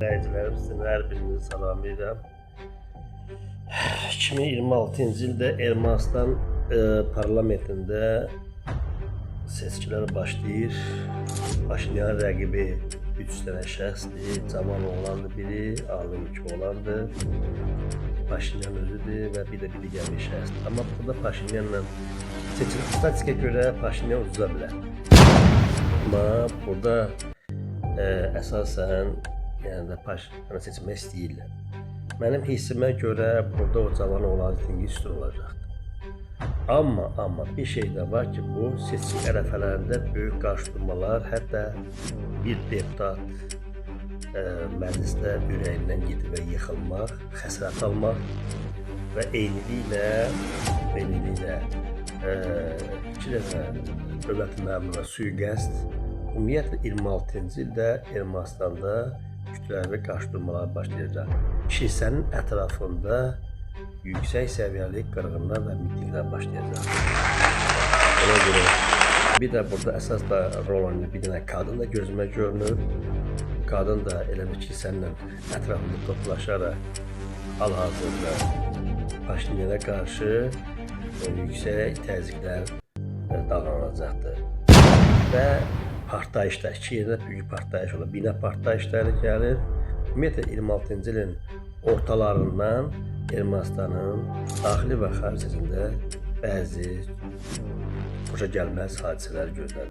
izləyicilərim, sizin hər birinizi salamlayıram. 2026-cı ildə Ermənistan parlamentində seçkilər başlayır. Paşinyan rəqibi 3 dənə şəxsdir. Cavan oğlandır biri, ağlı iki oğlandır. Paşinyan özüdür və bir də digər bir şəxsdir. Amma burada Paşinyanla seçilir. Statistikaya görə Paşinyan uzuza bilər. Amma burada əsasən yəni də Paşinyanı seçmək istəyirlər. Mənim hissimə görə burada o cavan oğlan reytingi üstün olacaqdır. Amma bir şey də var ki, bu seçki ərəfələrində böyük qarşıdurmalar, hətta bir deputat məclisdə ürəyindən gedib və yıxılmaq, xəsarət almaq və eyniliklə iki dəfə dövlət məmuruna sui-qəsd. Ümumiyyətlə 26-cı ildə Ermənistanda kütləvi qarşıdurmalar başlayacaq. Kilsənin ətrafında yüksək səviyyəli qırğınlar və mitinglər başlayacaq. Ona görə bir də burada əsas da rol oynayan bir dənə qadın da gözümə görünür. Qadın da elə bir kilsənin ətrafında toplaşaraq hal-hazırda Paşinyana qarşı yüksək təzyiqlər davranacaqdır. Və partlayışlar, iki yerdə büyük partlayış olur. Bina partlayışları gəlir. Ümumiyyətlə 26-cı ilin ortalarından Ermənistanın daxili və xaricində bəzi xoşagəlməz hadisələr gözlənilir.